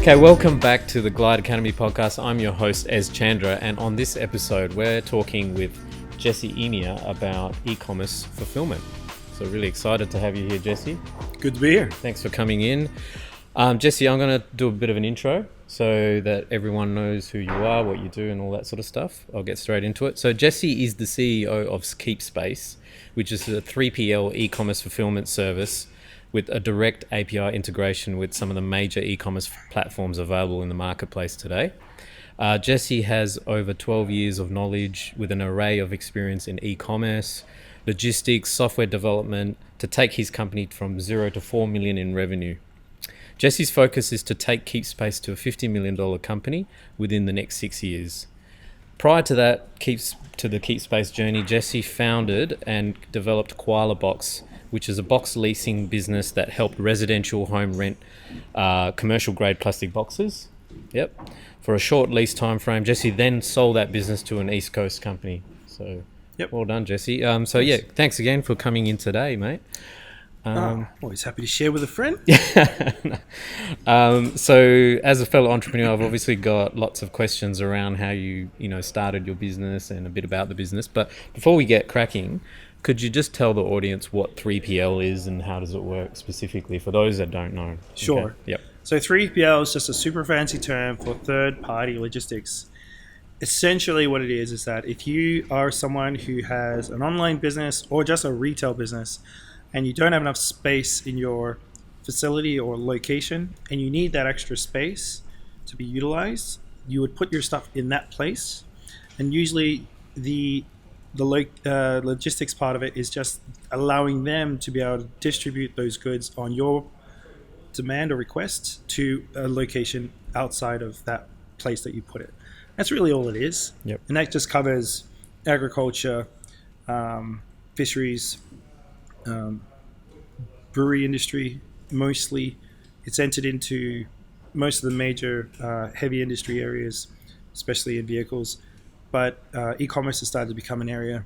Okay, welcome back to the Glide Academy podcast. I'm your host, Ez Chandra, and on this episode, we're talking with Jesse Emia about e-commerce fulfillment. So really excited to have you here, Jesse. Good to be here. Thanks for coming in. Jesse, I'm going to do a bit of an intro so that everyone knows who you are, what you do, and all that sort of stuff. I'll get straight into it. So Jesse is the CEO of Keepspace, which is a 3PL e-commerce fulfillment service with a direct API integration with some of the major e-commerce platforms available in the marketplace today. Jesse has over 12 years of knowledge with an array of experience in e-commerce, logistics, software development to take his company from 0 to 4 million in revenue. Jesse's focus is to take Keepspace to a $50 million company within the next 6 years. Prior to that, to the Keepspace Journey, Jesse founded and developed Koala Box, which is a box leasing business that helped residential home rent commercial grade plastic boxes. For a short lease time frame. Jesse then sold that business to an East Coast company. So well done, Jesse. Thanks again for coming in today, mate. Always happy to share with a friend. So as a fellow entrepreneur, I've obviously got lots of questions around how you started your business and a bit about the business. But before we get cracking, could you just tell the audience what 3PL is and how does it work specifically for those that don't know? Sure. Okay. Yep. So 3PL is just a super fancy term for third-party logistics. Essentially what it is that if you are someone who has an online business or just a retail business and you don't have enough space in your facility or location and you need that extra space to be utilized, you would put your stuff in that place. And usually the logistics part of it is just allowing them to be able to distribute those goods on your demand or request to a location outside of that place that you put it. That's really all it is. Yep. And that just covers agriculture, fisheries, brewery industry mostly. It's entered into most of the major heavy industry areas, especially in vehicles. But e-commerce has started to become an area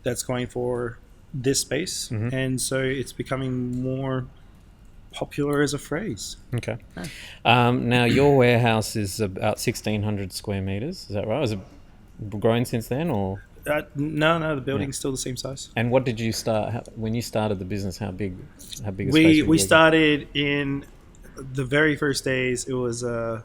that's going for this space. Mm-hmm. And so it's becoming more popular as a phrase. Okay. Now, your warehouse is about 1,600 square meters. Is that right? Has it grown since then, or? No, the building's still the same size. And what did you start, when you started the business, how big a space we started in the very first days. It was a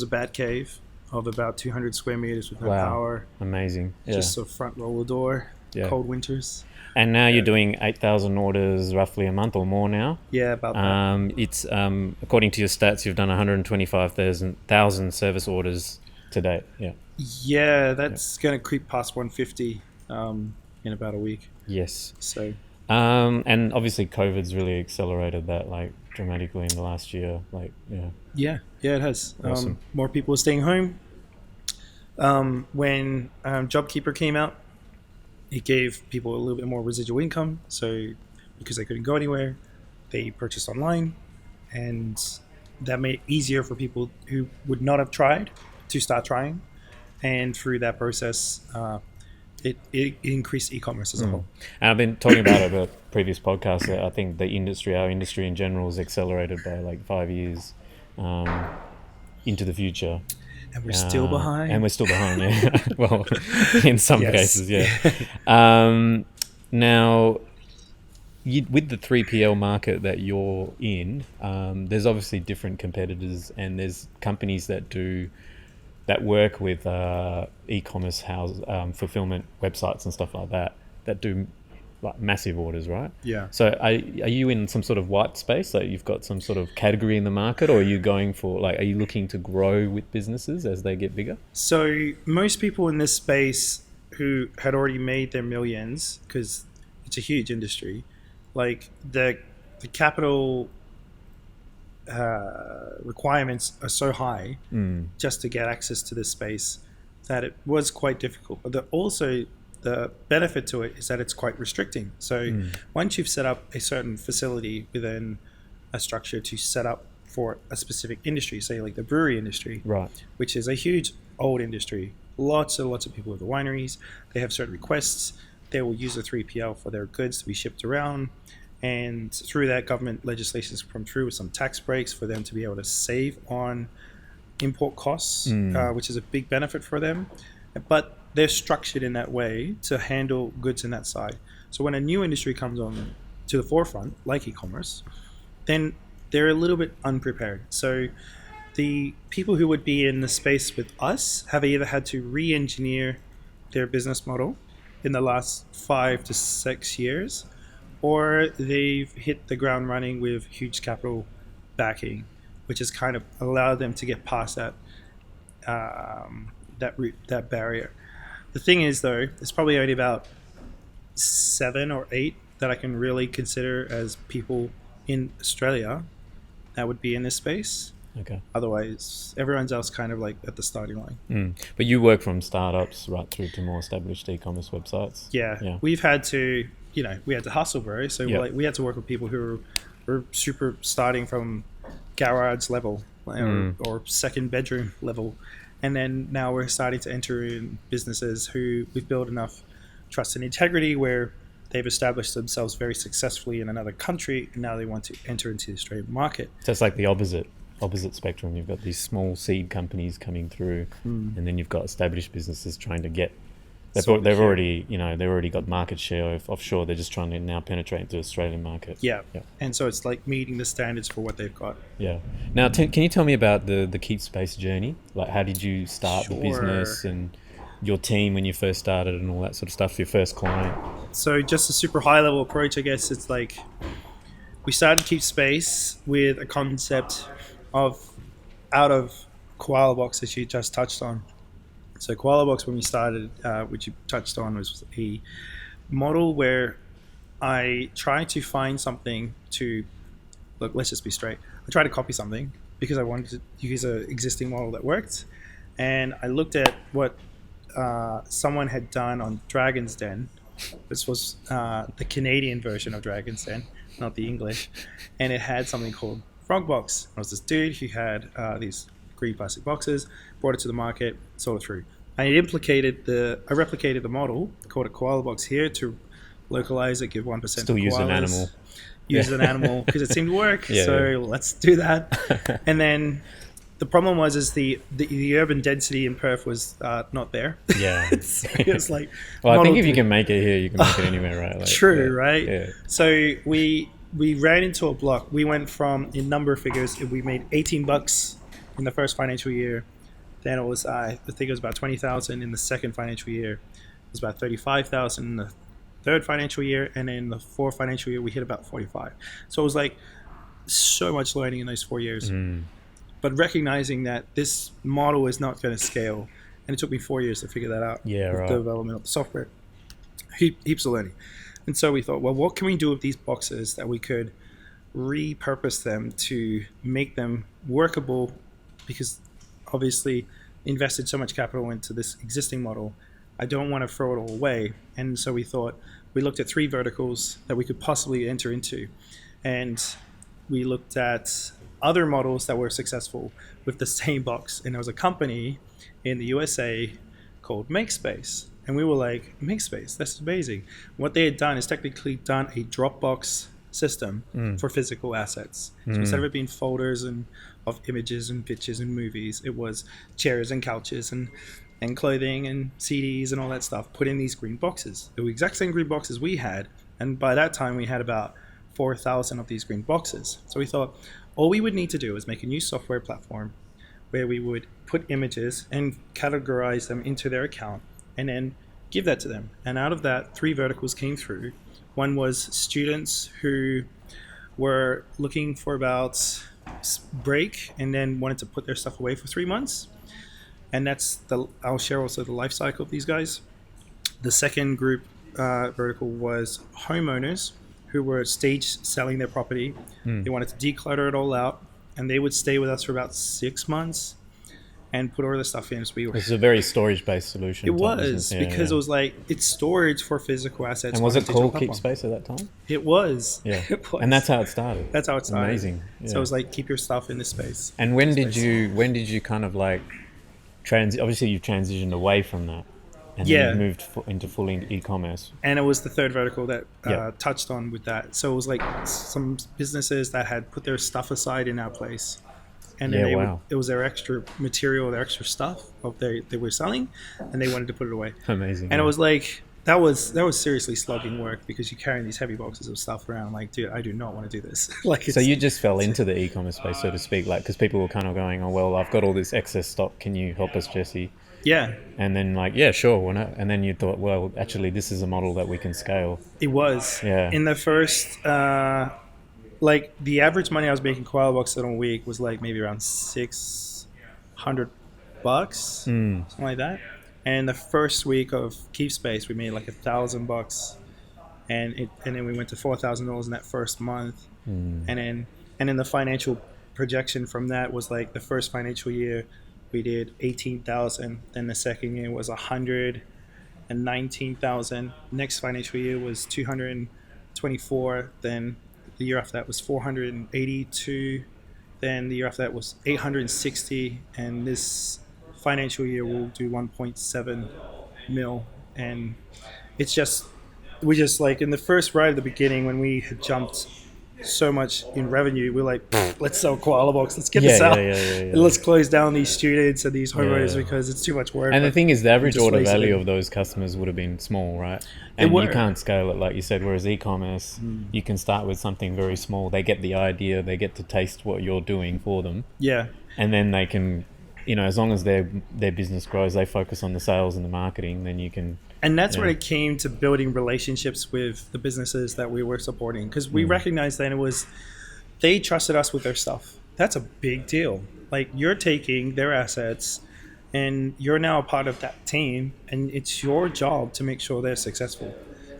bat cave of about 200 square meters with no power. Amazing. Just a front roller door, cold winters. And now you're doing 8,000 orders roughly a month or more now? Yeah, about that. It's according to your stats, you've done 125,000 service orders to date. Yeah, that's going to creep past 150 in about a week. Yes. So. And obviously COVID's really accelerated that dramatically in the last year. Yeah, it has. Awesome. More people are staying home. When JobKeeper came out, it gave people a little bit more residual income. So because they couldn't go anywhere, they purchased online, and that made it easier for people who would not have tried to start trying. And through that process, it increased e-commerce as a whole. And I've been talking about it at previous podcasts that I think our industry in general is accelerated by 5 years into the future. And we're still behind. Yeah. Well, in some cases, yeah. Now, with the 3PL market that you're in, there's obviously different competitors, and there's companies that work with e-commerce fulfillment websites and stuff like that do massive orders, right? Yeah. So are you in some sort of white space? You've got some sort of category in the market, or are you going for are you looking to grow with businesses as they get bigger? So most people in this space who had already made their millions, because it's a huge industry, the capital requirements are so high just to get access to this space that it was quite difficult. But also the benefit to it is that it's quite restricting. So once you've set up a certain facility within a structure to set up for a specific industry, say the brewery industry, right, which is a huge old industry, lots and lots of people with the wineries, they have certain requests. They will use a 3PL for their goods to be shipped around. And through that, government legislation has come through with some tax breaks for them to be able to save on import costs, which is a big benefit for them. But they're structured in that way to handle goods in that side. So when a new industry comes on to the forefront, like e-commerce, then they're a little bit unprepared. So the people who would be in the space with us have either had to re-engineer their business model in the last 5 to 6 years, or they've hit the ground running with huge capital backing, which has kind of allowed them to get past that that barrier. The thing is, though, it's probably only about 7 or 8 that I can really consider as people in Australia that would be in this space. Okay. Otherwise, everyone's else kind of like at the starting line. But you work from startups right through to more established e-commerce websites. Yeah. We've had to, we had to hustle, bro. So we had to work with people who were super starting from garage level or second bedroom level. And then now we're starting to enter in businesses who we've built enough trust and integrity where they've established themselves very successfully in another country, and now they want to enter into the Australian market. So it's like the opposite spectrum. You've got these small seed companies coming through, and then you've got established businesses trying to get. They've already got market share offshore. They're just trying to now penetrate into the Australian market. Yeah. And so it's like meeting the standards for what they've got. Yeah. Now, can you tell me about the Keepspace journey? Like, how did you start the business and your team when you first started and all that sort of stuff, your first client? So just a super high level approach, I guess. It's like we started Keepspace with a concept of out of Koala Box, as you just touched on. So Koala Box, when we started, which you touched on, was a model where I tried to find something to, look, let's just be straight. I tried to copy something because I wanted to use an existing model that worked. And I looked at what someone had done on Dragon's Den. This was the Canadian version of Dragon's Den, not the English. And it had something called Frogbox. There was this dude who had these green plastic boxes, brought it to the market, sold it through. I replicated the model, called it Koala Box here to localize it, give 1% Still to use koalas, an animal. Use an animal because it seemed to work. Let's do that. And then the problem was the urban density in Perth was not there. Yeah. It was like, well, I think if you can make it here, you can make it anywhere, right? Like, true, right? Yeah. So we ran into a block. We went from, in number of figures, we made $18 in the first financial year. Then it was, I think it was about 20,000 in the second financial year. It was about 35,000 in the third financial year, and then the fourth financial year we hit about 45. So it was like so much learning in those 4 years. But recognizing that this model is not going to scale, and it took me 4 years to figure that out. Yeah, with right. the development of the software, heaps of learning. And so we thought, well, what can we do with these boxes that we could repurpose them to make them workable? Because obviously invested so much capital into this existing model, I don't want to throw it all away. And so we looked at 3 verticals that we could possibly enter into. And we looked at other models that were successful with the same box. And there was a company in the USA called MakeSpace. And we were like, MakeSpace, that's amazing. What they had done is technically done a Dropbox system for physical assets. So instead of it being folders of images and pictures and movies, it was chairs and couches and clothing and CDs and all that stuff put in these green boxes. They were the exact same green boxes we had. And by that time, we had about 4,000 of these green boxes. So we thought all we would need to do is make a new software platform where we would put images and categorize them into their account and then give that to them. And out of that, 3 verticals came through. One was students who were looking for about break and then wanted to put their stuff away for 3 months. And I'll share also the life cycle of these guys. The second group vertical was homeowners who were stage selling their property. They wanted to declutter it all out, and they would stay with us for about 6 months and put all the stuff in. This is a very storage-based solution. It was, because it was like, it's storage for physical assets. And was it called Keepspace at that time? It was. Yeah. It was. And that's how it started. That's how it started. Amazing. Yeah. So it was like, keep your stuff in this space. And when did you kind of like obviously you've transitioned away from that. and then you Yeah, moved into full e-commerce. and it was the third vertical that Yeah. touched on with that. So it was like some businesses that had put their stuff aside in our place, and then Yeah. Wow. it was their extra material, their extra stuff of they were selling, and they wanted to put it away. Amazing. And it Yeah. was like that was seriously slugging work because you're carrying these heavy boxes of stuff around. Like, dude, I do not want to do this. Like, So it's you just fell into the e-commerce space, so to speak, like because people were kind of going, "Oh well, I've got all this excess stock. Can you help us, Jesse?" yeah, And then like, "Yeah, sure, why not?" And then you thought, "Well, actually, this is a model that we can scale." it was Yeah. in the first. Like the average money I was making koala box in a week was like maybe around $600, something like that. And the first week of Keepspace, we made like $1,000, and then we went to $4,000 in that first month, and then the financial projection from that was like the first financial year we did 18,000, then the second year was 119,000. Next financial year was 224, then the year after that was 482, then the year after that was 860, and this financial year we'll do 1.7 mil. And it's just we just like in the first right at the beginning when we had jumped so much in revenue, we're like, let's sell koala box, let's get Yeah, this out, yeah, yeah, yeah, and yeah. let's close down these students and these homeowners Yeah. because it's too much work. And the But thing is, the average just order raise it value in. of those customers would have been small, right? They And you were. can't scale it like you said. Whereas e-commerce, you can start with something very small. They get the idea, they get to taste what you're doing for them, Yeah, and then they can, as long as their business grows, they focus on the sales and the marketing. Then you can. and that's Yeah. where it came to building relationships with the businesses that we were supporting, because we recognized that it was they trusted us with their stuff. That's a big deal. Like, you're taking their assets and you're now a part of that team, and it's your job to make sure they're successful.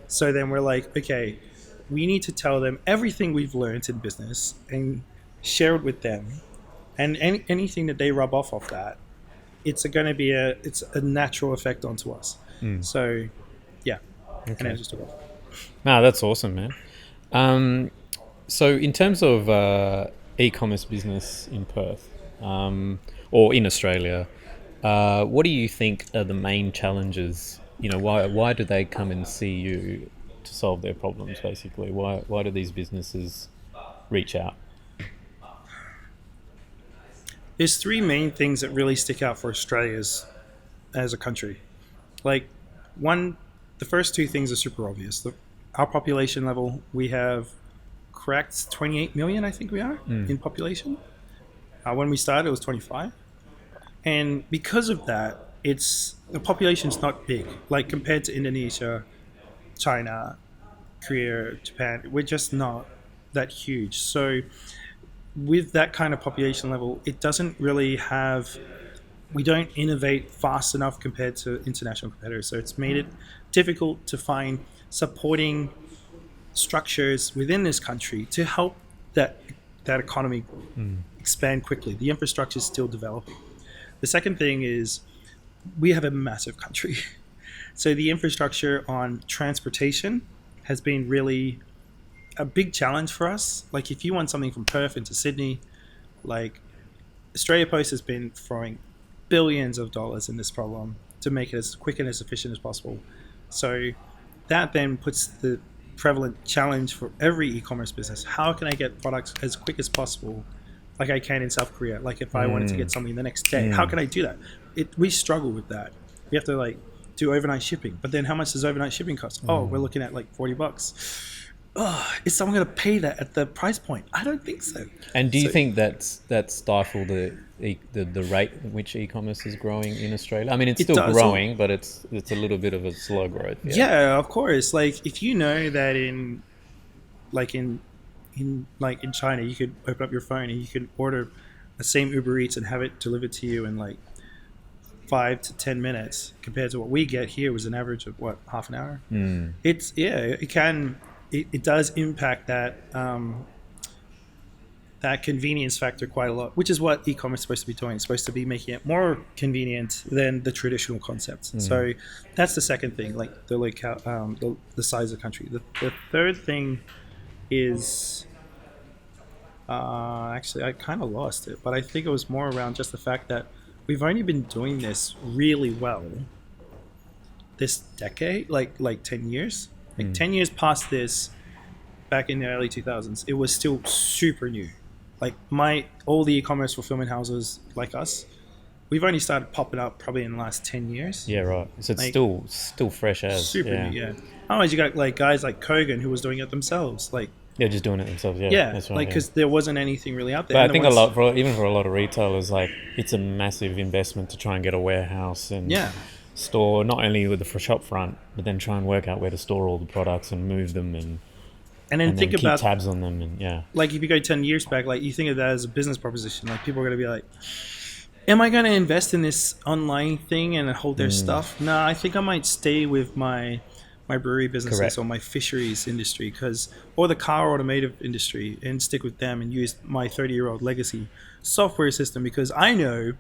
So then we're like, okay, we need to tell them everything we've learned in business and share it with them, and anything that they rub off of that, it's going to be it's a natural effect onto us. So yeah, and then it just took off. No, that's awesome, man. So in terms of e-commerce business in Perth, or in Australia, what do you think are the main challenges? Why do they come and see you to solve their problems? Basically, why do these businesses reach out? There's three main things that really stick out for Australia as a country. Like, one, the first two things are super obvious. Our population level, we have correct 28 million, I think we are, in population. When we started, it was 25. And because of that, the population's not big. Like, compared to Indonesia, China, Korea, Japan, we're just not that huge. So with that kind of population level, it doesn't really we don't innovate fast enough compared to international competitors. So it's made it difficult to find supporting structures within this country to help that economy expand quickly. The infrastructure is still developing. The second thing is we have a massive country. So the infrastructure on transportation has been really a big challenge for us. Like, if you want something from Perth into Sydney, like, Australia Post has been throwing billions of dollars in this problem to make it as quick and as efficient as possible. So that then puts the prevalent challenge for every e-commerce business. How can I get products as quick as possible, like I can in South Korea? Like, if I wanted to get something the next day, how can I do that? We struggle with that. We have to do overnight shipping, but then how much does overnight shipping cost? Oh, we're looking at like $40. Oh, is someone going to pay that at the price point? I don't think so. And do you think that stifled the rate at which e-commerce is growing in Australia? I mean, it's still growing, but it's a little bit of a slow growth. Yeah, of course. Like, if you know that in China, you could open up your phone and you could order the same Uber Eats and have it delivered to you in like 5 to 10 minutes, compared to what we get here was an average of half an hour. It does impact that that convenience factor quite a lot, which is what e-commerce is supposed to be doing. It's supposed to be making it more convenient than the traditional concepts. So that's the second thing, like the locale, the size of the country. The third thing is actually, I kind of lost it, but I think it was more around just the fact that we've only been doing this really well this decade, like 10 years, like 10 years past this, back in the early 2000s, it was still super new. Like all the e-commerce fulfillment houses like us, we've only started popping up probably in the last 10 years. Yeah, right. So it's Like, still fresh as. super Yeah. new, yeah. Otherwise, you got like guys like Kogan who was doing it themselves. Like, Yeah, just doing it themselves. Yeah, yeah, that's right. like yeah. because there wasn't anything really out there. But I And think the ones- even for a lot of retailers, like it's a massive investment to try and get a warehouse and Yeah. store not only with the shop front, but then try and work out where to store all the products and move them and then and then think keep about tabs on them and yeah. like if you go 10 years back, like you think of that as a business proposition. Like people are going to be like, am I going to invest in this online thing and hold their stuff? No, I think I might stay with my brewery businesses Correct. or my fisheries industry or the car automotive industry and stick with them and use my 30-year-old legacy software system because I know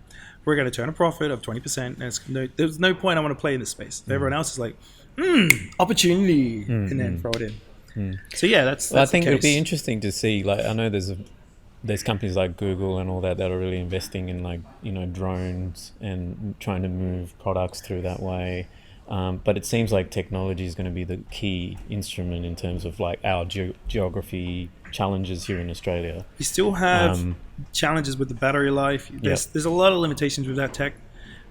we're going to turn a profit of 20% and there's no point I want to play in this space. Everyone else is like, opportunity, and then throw it in. So yeah, that's I think the it'd be case. interesting to see. Like I know there's companies like Google and all that are really investing in like drones and trying to move products through that way. But it seems like technology is going to be the key instrument in terms of like our geography challenges here in Australia. You still have challenges with the battery life. There's a lot of limitations with that tech.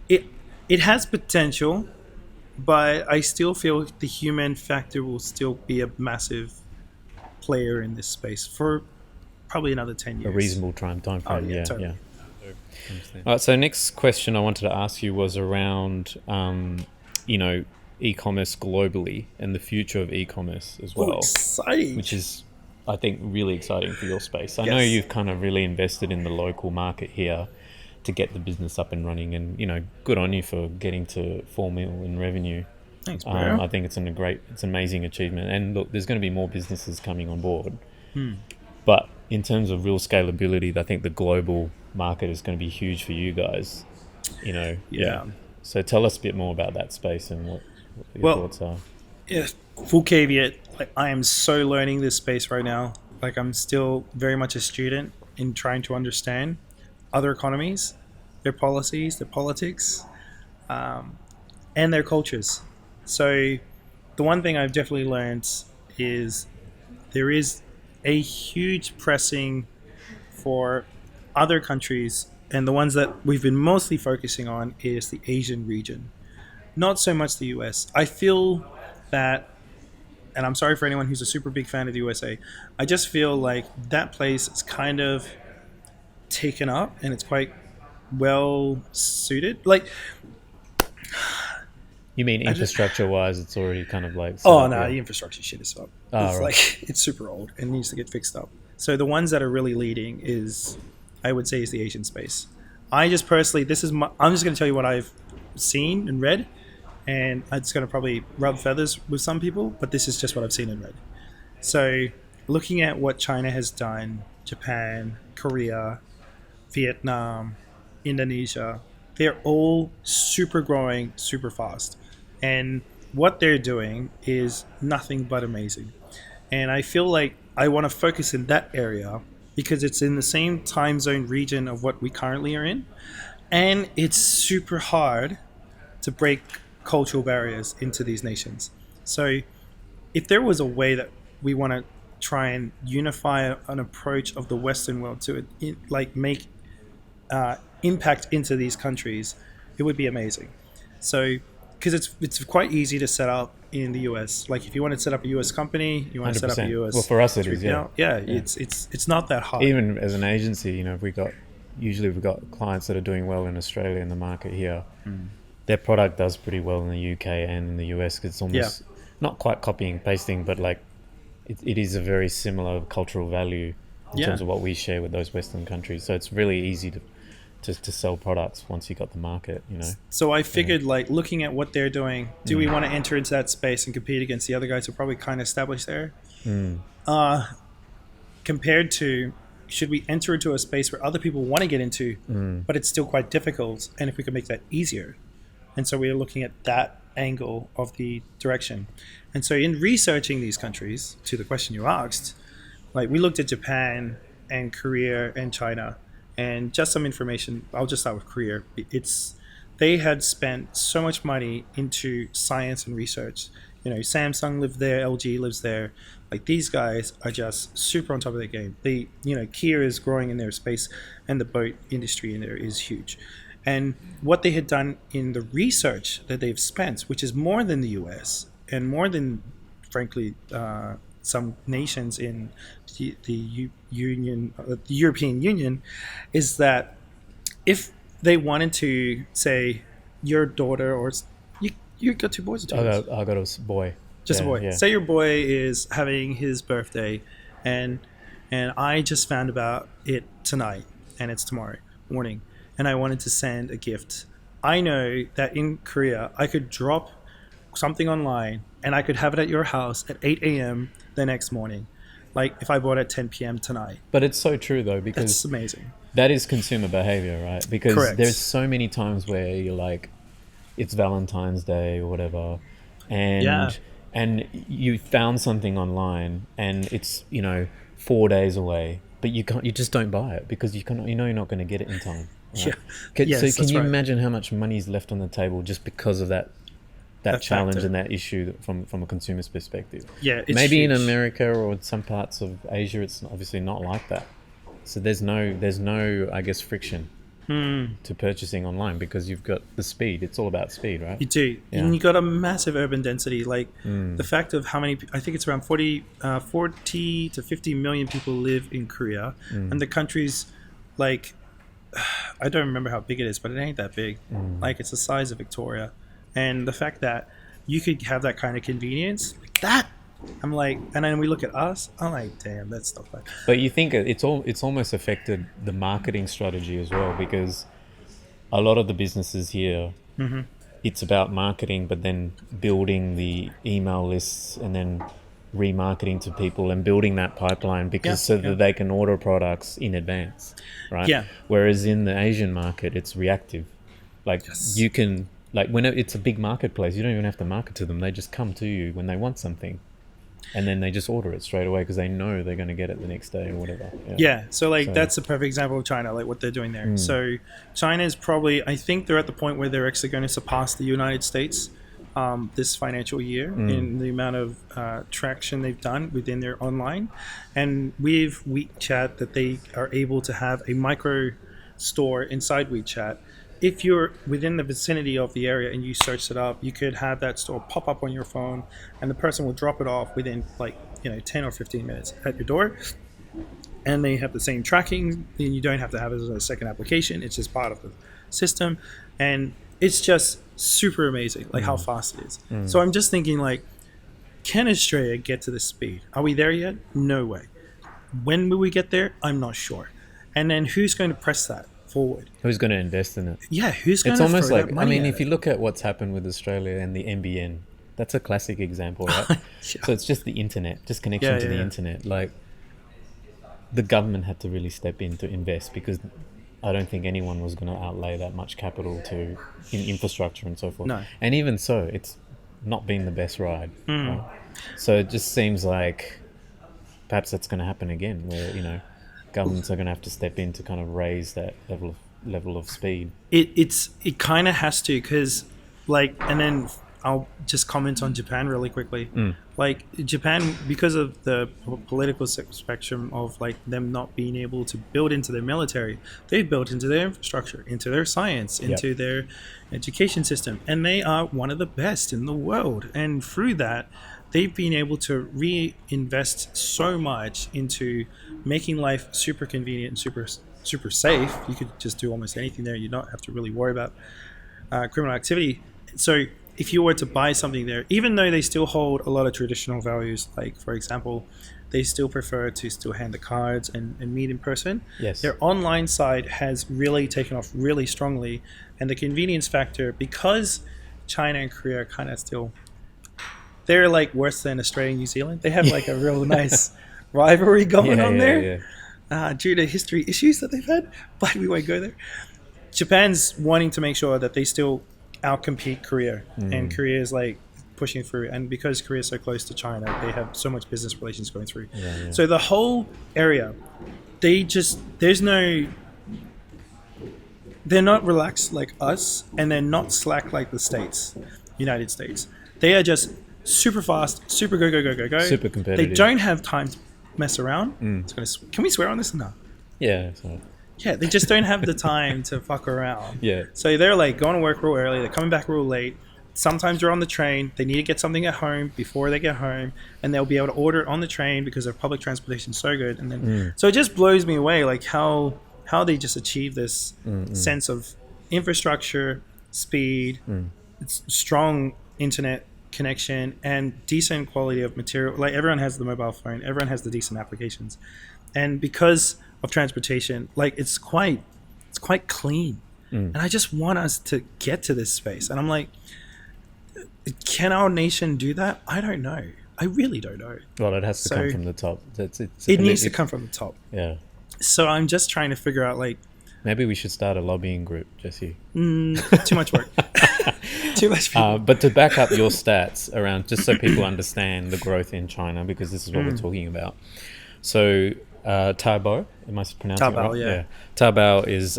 It has potential, but I still feel the human factor will still be a massive player in this space for probably another 10 years. A reasonable time frame. Yeah, totally. yeah. All right. So next question I wanted to ask you was around, e-commerce globally and the future of e-commerce as well, Exciting. which is, I think, really exciting for your space. I know Yes. you've kind of really invested in the local market here to get the business up and running, and good on you for getting to 4 million in revenue. Thanks, bro. I think it's an amazing achievement. And look, there's going to be more businesses coming on board. But in terms of real scalability, I think the global market is going to be huge for you guys. Yeah. So tell us a bit more about that space and what your thoughts are. Yeah, full caveat. Like I am so learning this space right now. Like I'm still very much a student in trying to understand other economies, their policies, their politics, and their cultures. So the one thing I've definitely learned is there is a huge pressing for other countries, and the ones that we've been mostly focusing on is the Asian region, not so much the US. I feel that, and I'm sorry for anyone who's a super big fan of the USA, I just feel like that place is kind of taken up and it's quite well suited. Like, You mean infrastructure wise, it's already kind of like... oh no, the infrastructure shit is up. Oh, It's right. like it's super old and needs to get fixed up. So the ones that are really leading I would say, is the Asian space. I just personally, I'm just going to tell you what I've seen and read, and it's going to probably rub feathers with some people, but this is just what I've seen and read. So looking at what China has done, Japan, Korea, Vietnam, Indonesia, they're all super growing super fast. And what they're doing is nothing but amazing. And I feel like I want to focus in that area because it's in the same time zone region of what we currently are in. And it's super hard to break cultural barriers into these nations. So if there was a way that we want to try and unify an approach of the Western world to make impact into these countries, it would be amazing. So because it's quite easy to set up in the US. Like if you want to set up a US company, you want to set up a 100%. US. Well, for us it is, yeah. Yeah, it's not that hard. Even as an agency, we've got clients that are doing well in Australia in the market here. Their product does pretty well in the UK and in the US. 'Cause it's almost not quite copying and pasting, but like it is a very similar cultural value in terms of what we share with those Western countries. So it's really easy to sell products once you got the market, So I figured, like, looking at what they're doing, do we want to enter into that space and compete against the other guys who are probably kind of established there? Compared to, should we enter into a space where other people want to get into, but it's still quite difficult, and if we could make that easier? And so we are looking at that angle of the direction. And so in researching these countries, to the question you asked, like we looked at Japan and Korea and China, and just some information. I'll just start with Korea. they had spent so much money into science and research. Samsung lived there, LG lives there. Like, these guys are just super on top of their game. Kia is growing in their space, and the boat industry in there is huge. And what they had done in the research that they've spent, which is more than the US and more than, frankly, some nations in the European Union, is that if they wanted to say your daughter, or you got two boys or two girls? I got a boy. Just a boy. Yeah. Say your boy is having his birthday, and I just found about it tonight, and it's tomorrow morning, and I wanted to send a gift. I know that in Korea, I could drop something online, and I could have it at your house at 8 a.m. the next morning, like if I bought it at 10 p.m. tonight. But it's so true, though, because It's amazing. that is consumer behavior, right? Because Correct. there's so many times where you're like, it's Valentine's Day or whatever, and you found something online, and it's 4 days away, but you just don't buy it because you're not going to get it in time. Right? Yeah. So can you imagine how much money is left on the table just because of that challenge factor. and that issue from a consumer's perspective? Yeah, it's maybe huge. in America or some parts of Asia, it's obviously not like that. So there's no I guess friction to purchasing online because you've got the speed. It's all about speed, right? You do. Yeah. And you got a massive urban density. Like, the fact of how many, I think it's around 40 to 50 million people live in Korea. And the country's like, I don't remember how big it is, but it ain't that big. Like, it's the size of Victoria. And the fact that you could have that kind of convenience, like that, I'm like, and then we look at us, I'm like, damn, that's stuff like. But you think it's almost affected the marketing strategy as well, because a lot of the businesses here, it's about marketing, but then building the email lists and then remarketing to people and building that pipeline that they can order products in advance, right? Yeah. Whereas in the Asian market, it's reactive. Like you can, like when it's a big marketplace, you don't even have to market to them. They just come to you when they want something. And then they just order it straight away because they know they're going to get it the next day or whatever. Yeah. So that's a perfect example of China, like what they're doing there. So China is probably, I think they're at the point where they're actually going to surpass the United States this financial year in the amount of traction they've done within their online. And with WeChat, that they are able to have a micro store inside WeChat. If you're within the vicinity of the area and you search it up, you could have that store pop up on your phone, and the person will drop it off within 10 or 15 minutes at your door. And they have the same tracking, and you don't have to have it as a second application. It's just part of the system, and it's just super amazing, like how fast it is. So I'm just thinking, like, can Australia get to this speed? Are we there yet? No way. When will we get there? I'm not sure. And then who's going to press that forward? Who's going to invest in it? Yeah, who's going It's to almost throw like, that money if you look at what's happened with Australia and the NBN, that's a classic example, right? So it's just the internet, just connection to the internet. Like, the government had to really step in to invest because I don't think anyone was going to outlay that much capital in infrastructure and so forth. No. And even so, it's not been the best ride. Right? So it just seems like perhaps that's going to happen again, where governments are going to have to step in to kind of raise that level of speed. It kind of has to, because and then I'll just comment on Japan really quickly. Like, Japan, because of the political spectrum of them not being able to build into their military, they've built into their infrastructure, into their science, into their education system, and they are one of the best in the world. And through that, they've been able to reinvest so much into making life super convenient and super safe. You could just do almost anything there. You don't have to really worry about criminal activity. So if you were to buy something there, even though they still hold a lot of traditional values, like, for example, they still prefer to still hand the cards and meet in person. Yes. Their online side has really taken off really strongly. And the convenience factor, because China and Korea are kind of still, they're like worse than Australia and New Zealand. They have like a real nice rivalry going on there due to history issues that they've had, but we won't go there. Japan's wanting to make sure that they still outcompete Korea, and Korea is like pushing through. And because Korea is so close to China, they have so much business relations going through. So the whole area, they they're not relaxed like us, and they're not slack like the United States. They are just super fast, super go. Super competitive. They don't have time to mess around. Can we swear on this? No. Yeah. So. Yeah, they just don't have the time to fuck around. Yeah. So they're like going to work real early. They're coming back real late. Sometimes they're on the train. They need to get something at home before they get home, and they'll be able to order it on the train because their public transportation is so good. And then, so it just blows me away, like how they just achieve this sense of infrastructure, speed, strong internet connection, and decent quality of material. Like everyone has the mobile phone, everyone has the decent applications, and because of transportation, like it's quite clean. And I just want us to get to this space, and I'm like, can our nation do that? I don't know. I really don't know. Well, it has to come from the top. It needs to come from the top. Yeah. So I'm just trying to figure out, like, maybe we should start a lobbying group, Jesse. Too much work. Too much people. But to back up your stats around, just so people understand the growth in China, because this is what we're talking about. So Taobao, am I pronouncing it right? Yeah. Taobao is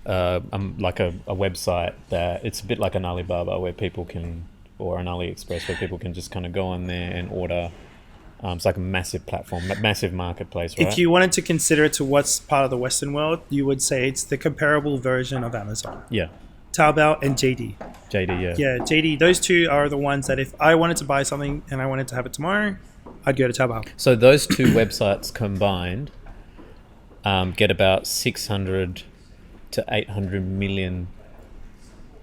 like a website that it's a bit like an Alibaba where people can, or an AliExpress where people can just kind of go on there and order. It's like a massive platform, massive marketplace, right? If you wanted to consider it to what's part of the Western world, you would say it's the comparable version of Amazon. Yeah. Taobao and JD. JD, yeah. Yeah, JD. Those two are the ones that if I wanted to buy something and I wanted to have it tomorrow, I'd go to Taobao. So those two websites combined get about 600 to 800 million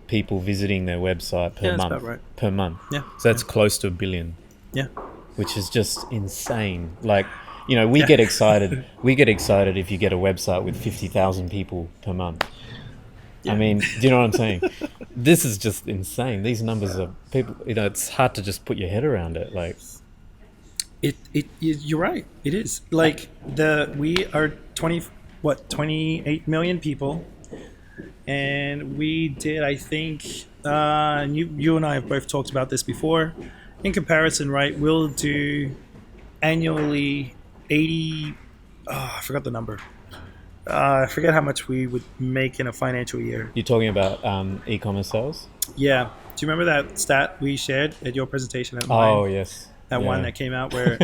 people visiting their website per month. That's about right. Per month. Yeah. So that's close to 1 billion. Yeah. Which is just insane. Like, you know, we get excited. We get excited if you get a website with 50,000 people per month. Yeah. I mean, do you know what I'm saying? This is just insane. These numbers are people. You know, it's hard to just put your head around it. Like, you're right. It is like we are 28 million people, and we did. I think you and I have both talked about this before. In comparison, right, we'll do annually 80, I forgot the number. I forget how much we would make in a financial year. You're talking about e-commerce sales? Yeah. Do you remember that stat we shared at your presentation at mine? Oh, yes. That one that came out where,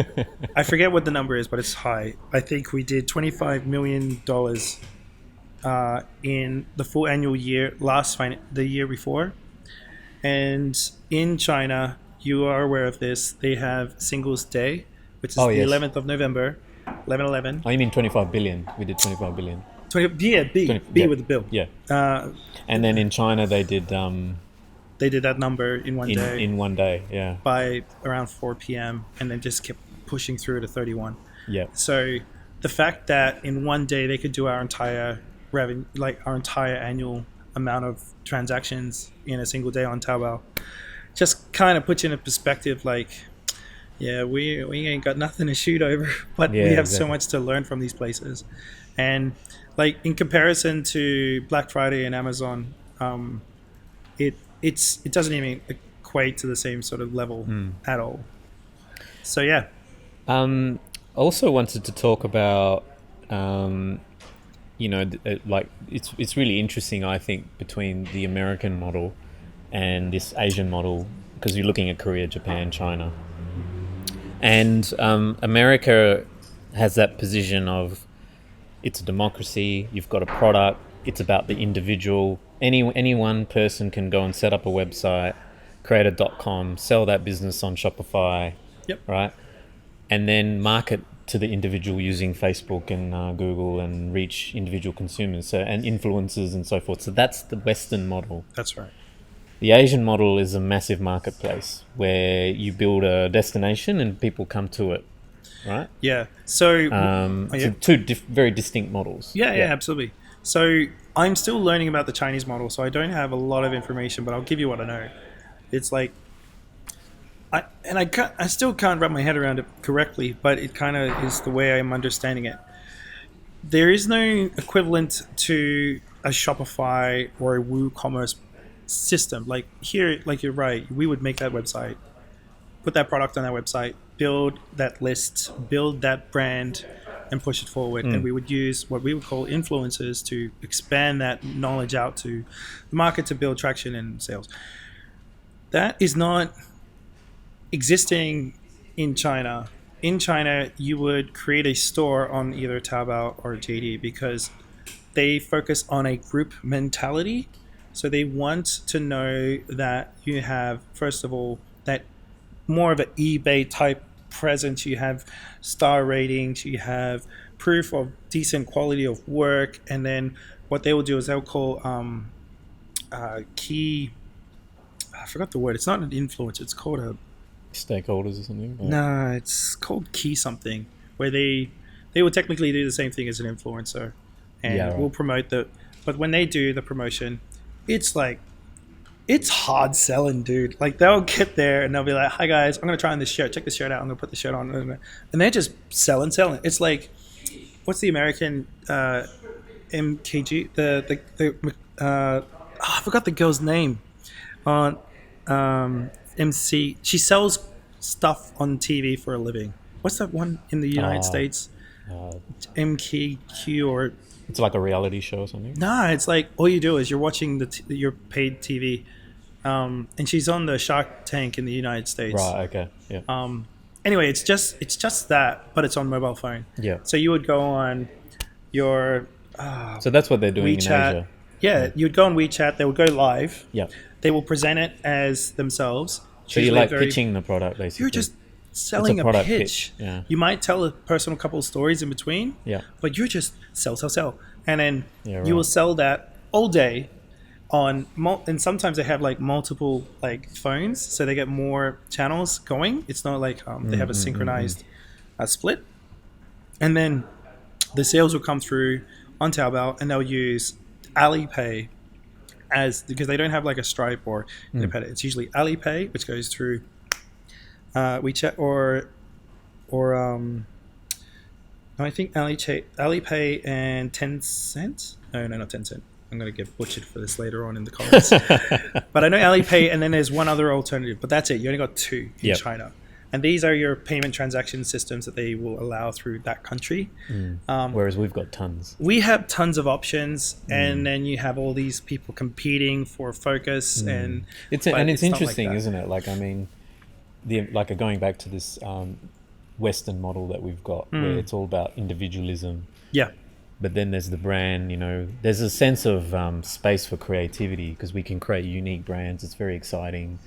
I forget what the number is, but it's high. I think we did $25 million in the full annual year, the year before. And in China, you are aware of this, they have Singles Day, which is the 11th of November, 11/11. Oh, you mean 25 billion? We did 25 billion. 20, yeah, B with the bill. Yeah. And then in China, they did that number in one day. In one day, yeah. By around 4 p.m. and then just kept pushing through to 31. Yeah. So the fact that in one day they could do our entire revenue, like our entire annual amount of transactions in a single day on Taobao, just kind of puts you in a perspective like, yeah, we ain't got nothing to shoot over, but we have so much to learn from these places. And like in comparison to Black Friday and Amazon, it doesn't even equate to the same sort of level at all. So yeah. Also wanted to talk about, you know, like it's really interesting, I think, between the American model and this Asian model, because you're looking at Korea, Japan, China. And America has that position of it's a democracy, you've got a product, it's about the individual. Any one person can go and set up a website, create a .com, sell that business on Shopify, right? And then market to the individual using Facebook and Google and reach individual consumers and influencers and so forth. So that's the Western model. That's right. The Asian model is a massive marketplace where you build a destination and people come to it, right? Yeah. So, two very distinct models. Yeah, absolutely. So I'm still learning about the Chinese model, so I don't have a lot of information, but I'll give you what I know. It's like, I still can't wrap my head around it correctly, but it kind of is the way I'm understanding it. There is no equivalent to a Shopify or a WooCommerce system. Like here, like you're right, we would make that website, put that product on that website, build that list, build that brand, and push it forward. And we would use what we would call influencers to expand that knowledge out to the market to build traction and sales. That is not existing in China. In China, you would create a store on either Taobao or JD because they focus on a group mentality. So they want to know that you have, first of all, that more of an eBay type presence. You have star ratings, you have proof of decent quality of work, and then what they will do is they'll call key. I forgot the word. It's not an influencer. It's called a Stakeholders or something. no. It's called key something, where they will technically do the same thing as an influencer, and will promote the. But when they do the promotion, it's like it's hard selling, dude. Like they'll get there and they'll be like, "Hi guys, I'm gonna try on this shirt. Check this shirt out. I'm gonna put the shirt on," and they're just selling. It's like, what's the American MKG? I forgot the girl's name on MC. She sells stuff on TV for a living. What's that one in the United States? MKQ or. It's like a reality show or something. Nah, it's like all you do is you're watching your paid TV, and she's on the Shark Tank in the United States. Right. Okay. Yeah. Anyway, it's just that, but it's on mobile phone. Yeah. So you would go on your. So that's what they're doing WeChat. in Asia. Yeah, you would go on WeChat. They would go live. Yeah. They will present it as themselves. So you're like pitching the product, basically. You're just selling a product pitch. Yeah. You might tell a person a couple of stories in between. Yeah. But you're just sell, and then right. you will sell that all day on. And sometimes they have like multiple like phones, so they get more channels going. It's not like they have a synchronized split, and then the sales will come through on Taobao, and they'll use Alipay because they don't have like a Stripe or it's usually Alipay, which goes through WeChat or I think Alipay and Tencent. No, not Tencent. I'm going to get butchered for this later on in the comments. But I know Alipay, and then there's one other alternative, but that's it. You only got two in China. And these are your payment transaction systems that they will allow through that country. Whereas we've got tons. We have tons of options, and then you have all these people competing for focus. And it's interesting, like isn't it? Like, I mean, going back to this Western model that we've got, where it's all about individualism. Yeah. But then there's the brand, there's a sense of space for creativity because we can create unique brands. It's very exciting.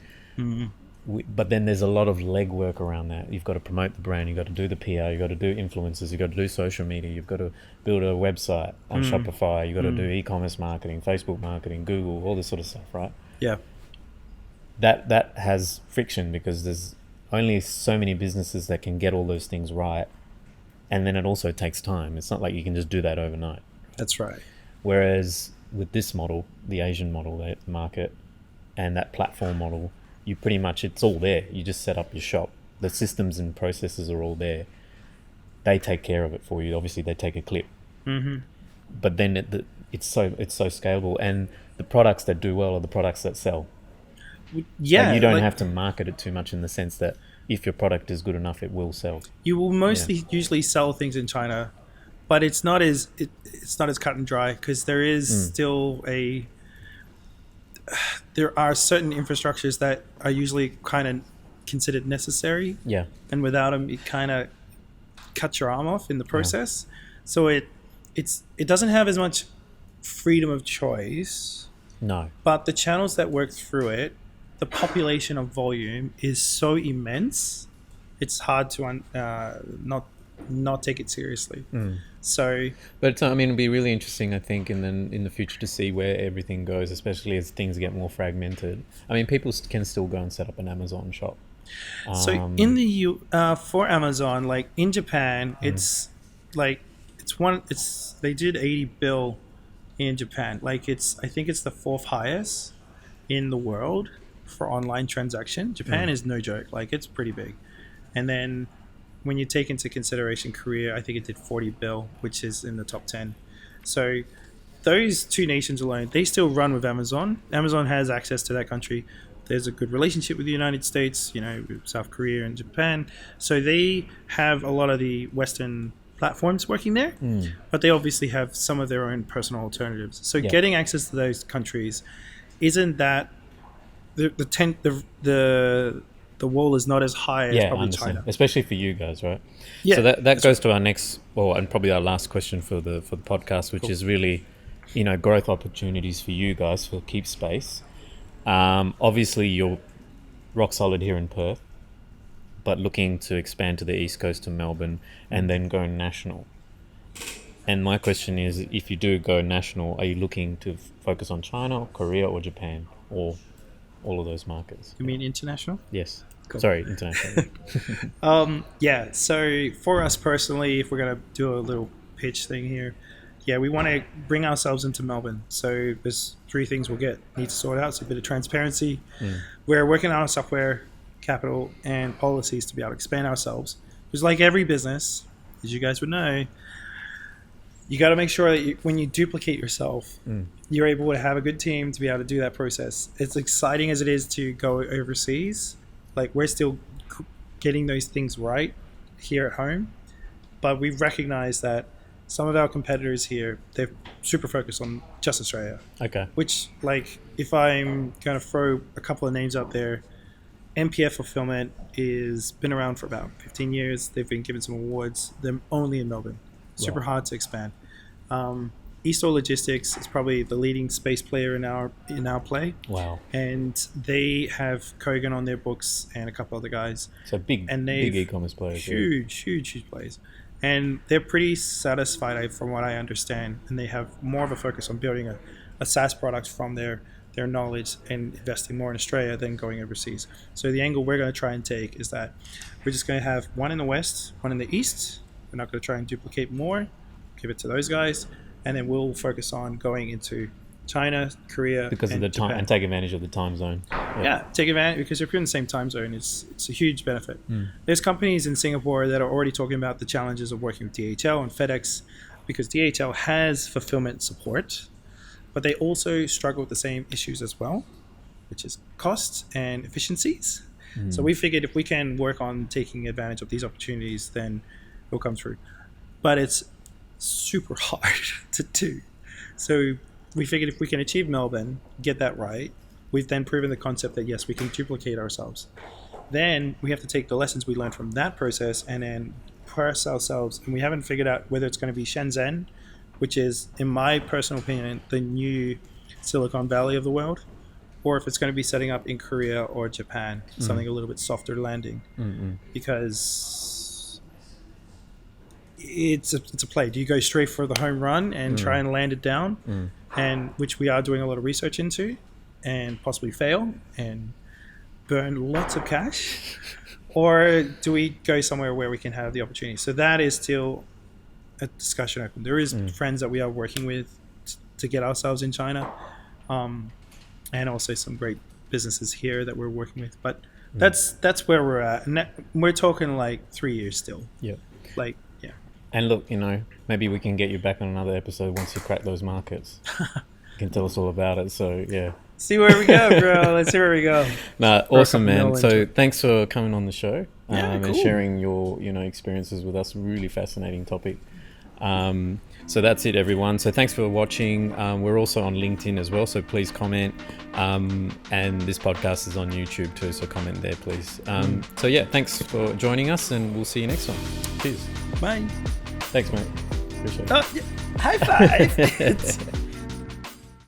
But then there's a lot of legwork around that. You've got to promote the brand. You've got to do the PR. You've got to do influencers. You've got to do social media. You've got to build a website on Shopify. You've got to do e-commerce marketing, Facebook marketing, Google, all this sort of stuff, right? Yeah. That has friction because there's only so many businesses that can get all those things right. And then it also takes time. It's not like you can just do that overnight. That's right. Whereas with this model, the Asian model, the market, and that platform model, you pretty much, it's all there. You just set up your shop. The systems and processes are all there. They take care of it for you. Obviously, they take a clip. But then it's so scalable. And the products that do well are the products that sell. Yeah. And you don't have to market it too much in the sense that if your product is good enough, it will sell. You will usually sell things in China, but it's not as cut and dry because there is still there are certain infrastructures that are usually kind of considered necessary. Yeah. And without them, it kind of cuts your arm off in the process. Yeah. So it doesn't have as much freedom of choice. No. But the channels that work through it, the population of volume is so immense, it's hard to not take it seriously. So, but it'll be really interesting, I think, in the future to see where everything goes, especially as things get more fragmented. I mean, people can still go and set up an Amazon shop. So in the for Amazon, like in Japan, it's like they did 80 bill in Japan. Like I think it's the fourth highest in the world for online transaction. Japan is no joke. Like it's pretty big. And then when you take into consideration Korea, I think it did 40 bill, which is in the top 10. So those two nations alone, they still run with Amazon. Amazon has access to that country. There's a good relationship with the United States, South Korea and Japan. So they have a lot of the Western platforms working there, but they obviously have some of their own personal alternatives. So getting access to those countries isn't that the wall is not as high as probably China, especially for you guys, right? Yeah. So that goes to our next, and probably our last question for the podcast, which is really, growth opportunities for you guys for Keepspace. Obviously, you're rock solid here in Perth, but looking to expand to the East Coast to Melbourne and then go national. And my question is, if you do go national, are you looking to focus on China, Korea, or Japan, or all of those markets? You mean international? Yes. Cool. Sorry, international. Yeah. So for us personally, if we're going to do a little pitch thing here, we want to bring ourselves into Melbourne. So there's 3 things we'll need to sort out. So a bit of transparency. We're working on our software, capital, and policies to be able to expand ourselves. Because like every business, as you guys would know, you got to make sure that when you duplicate yourself, you're able to have a good team to be able to do that process. It's exciting as it is to go overseas. Like, we're still getting those things right here at home, but we've recognized that some of our competitors here, they're super focused on just Australia. Okay. Which, like, if I'm going to throw a couple of names out there, MPF Fulfillment is been around for about 15 years. They've been given some awards. They're only in Melbourne. Super hard to expand. Eastall Logistics is probably the leading space player in our play. Wow. And they have Kogan on their books and a couple other guys. So big e-commerce players. Huge players. And they're pretty satisfied from what I understand. And they have more of a focus on building a SaaS product from their knowledge and investing more in Australia than going overseas. So the angle we're going to try and take is that we're just going to have one in the West, one in the East. We're not going to try and duplicate more, give it to those guys. And then we'll focus on going into China, Korea, because of the time, and take advantage of the time zone. Yeah, take advantage, because if you're in the same time zone, it's a huge benefit. There's companies in Singapore that are already talking about the challenges of working with DHL and FedEx, because DHL has fulfillment support, but they also struggle with the same issues as well, which is costs and efficiencies. So we figured if we can work on taking advantage of these opportunities, then it'll come through. But it's super hard to do. So we figured if we can achieve Melbourne, get that right, we've then proven the concept that yes, we can duplicate ourselves. Then we have to take the lessons we learned from that process and then press ourselves. And we haven't figured out whether it's going to be Shenzhen, which is, in my personal opinion, the new Silicon Valley of the world, or if it's going to be setting up in Korea or Japan, something a little bit softer landing, because it's a play. Do you go straight for the home run and try and land it down, and which we are doing a lot of research into, and possibly fail and burn lots of cash, or do we go somewhere where we can have the opportunity? So that is still a discussion open. There is friends that we are working with to get ourselves in China, and also some great businesses here that we're working with. But that's where we're at, and we're talking like 3 years still. Yeah. Like. And look, maybe we can get you back on another episode once you crack those markets. You can tell us all about it. So, yeah. See where we go, bro. Let's see where we go. Awesome, man. So thanks for coming on the show cool. and sharing your experiences with us. Really fascinating topic. So that's it, everyone. So thanks for watching. We're also on LinkedIn as well, so please comment. And this podcast is on YouTube too, so comment there, please. So yeah, thanks for joining us, and we'll see you next time. Cheers. Bye. Thanks, mate. Appreciate it. Oh, yeah. High five.